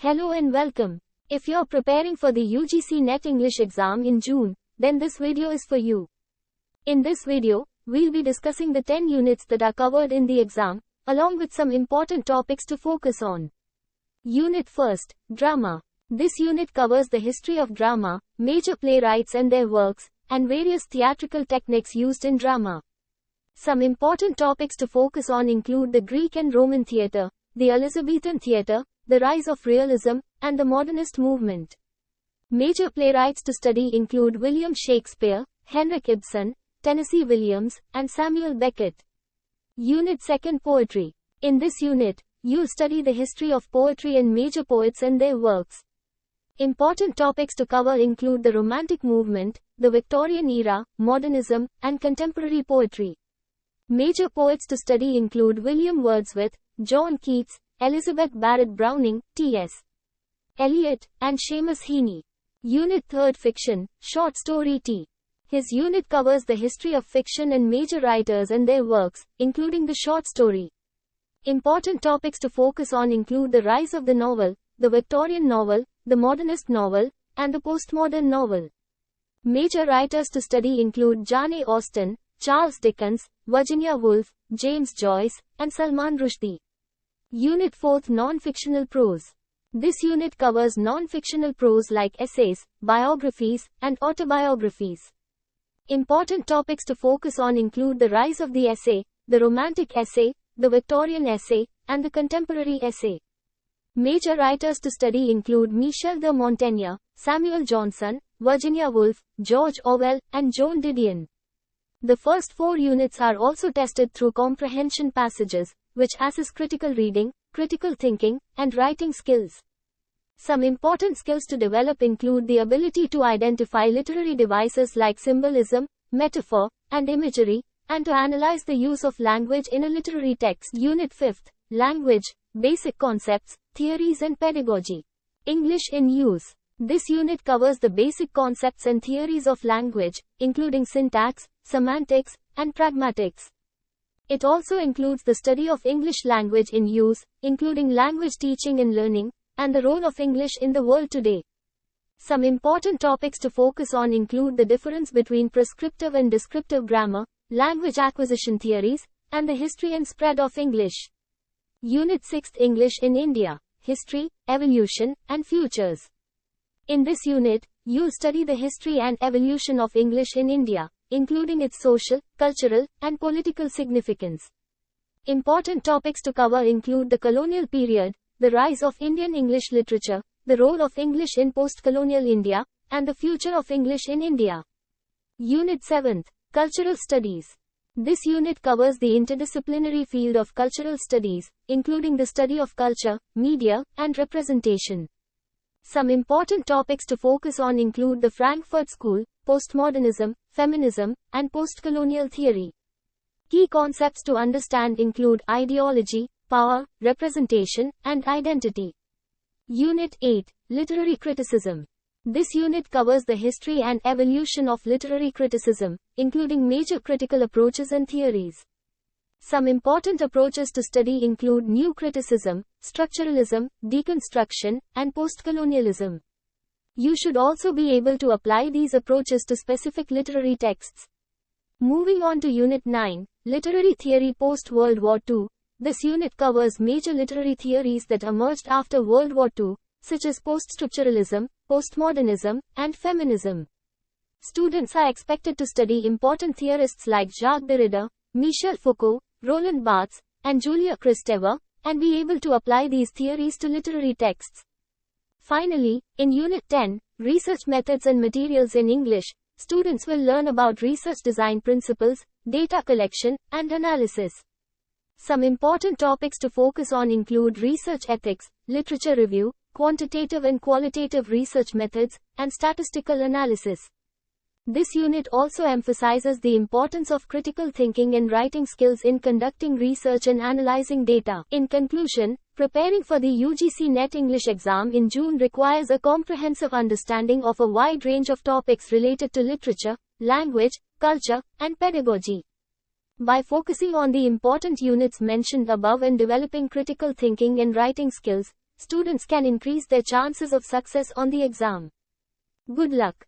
Hello and welcome. If you're preparing for the UGC-NET English exam in June, then this video is for you. In this video, we'll be discussing the 10 units that are covered in the exam, along with some important topics to focus on. Unit 1st, Drama. This unit covers the history of drama, major playwrights and their works, and various theatrical techniques used in drama. Some important topics to focus on include the Greek and Roman theatre, the Elizabethan theatre, the rise of realism, and the modernist movement. Major playwrights to study include William Shakespeare, Henrik Ibsen, Tennessee Williams, and Samuel Beckett. Unit 2nd, Poetry. In this unit, you'll study the history of poetry and major poets and their works. Important topics to cover include the Romantic movement, the Victorian era, modernism, and contemporary poetry. Major poets to study include William Wordsworth, John Keats, Elizabeth Barrett Browning, T.S. Eliot, and Seamus Heaney. Unit 3rd, Fiction, Short Story T. His unit covers the history of fiction and major writers and their works, including the short story. Important topics to focus on include the rise of the novel, the Victorian novel, the modernist novel, and the postmodern novel. Major writers to study include Jane Austen, Charles Dickens, Virginia Woolf, James Joyce, and Salman Rushdie. Unit 4th, Non-Fictional Prose. This unit covers non-fictional prose like essays, biographies, and autobiographies. Important topics to focus on include the rise of the essay, the Romantic essay, the Victorian essay, and the contemporary essay. Major writers to study include Michel de Montaigne, Samuel Johnson, Virginia Woolf, George Orwell, and Joan Didion. The first 4 units are also tested through comprehension passages, which assess critical reading, critical thinking, and writing skills. Some important skills to develop include the ability to identify literary devices like symbolism, metaphor, and imagery, and to analyze the use of language in a literary text. Unit 5th, Language, Basic Concepts, Theories and Pedagogy. English in Use. This unit covers the basic concepts and theories of language, including syntax, semantics, and pragmatics. It also includes the study of English language in use, including language teaching and learning, and the role of English in the world today. Some important topics to focus on include the difference between prescriptive and descriptive grammar, language acquisition theories, and the history and spread of English. Unit 6th, English in India, History, Evolution, and Futures. In this unit, you'll study the history and evolution of English in India, including its social, cultural, and political significance. Important topics to cover include the colonial period, the rise of Indian English literature, the role of English in post-colonial India, and the future of English in India. Unit 7th, Cultural Studies. This unit covers the interdisciplinary field of cultural studies, including the study of culture, media, and representation. Some important topics to focus on include the Frankfurt School, postmodernism, feminism, and postcolonial theory. Key concepts to understand include ideology, power, representation, and identity. Unit 8, Literary Criticism. This unit covers the history and evolution of literary criticism, including major critical approaches and theories. Some important approaches to study include new criticism, structuralism, deconstruction, and postcolonialism. You should also be able to apply these approaches to specific literary texts. Moving on to Unit 9, Literary Theory Post-World War II. This unit covers major literary theories that emerged after World War II, such as post-structuralism, postmodernism, and feminism. Students are expected to study important theorists like Jacques Derrida, Michel Foucault, Roland Barthes, and Julia Kristeva, and be able to apply these theories to literary texts. Finally, in Unit 10, Research Methods and Materials in English, students will learn about research design principles, data collection, and analysis. Some important topics to focus on include research ethics, literature review, quantitative and qualitative research methods, and statistical analysis. This unit also emphasizes the importance of critical thinking and writing skills in conducting research and analyzing data. In conclusion, preparing for the UGC-NET English exam in June requires a comprehensive understanding of a wide range of topics related to literature, language, culture, and pedagogy. By focusing on the important units mentioned above and developing critical thinking and writing skills, students can increase their chances of success on the exam. Good luck.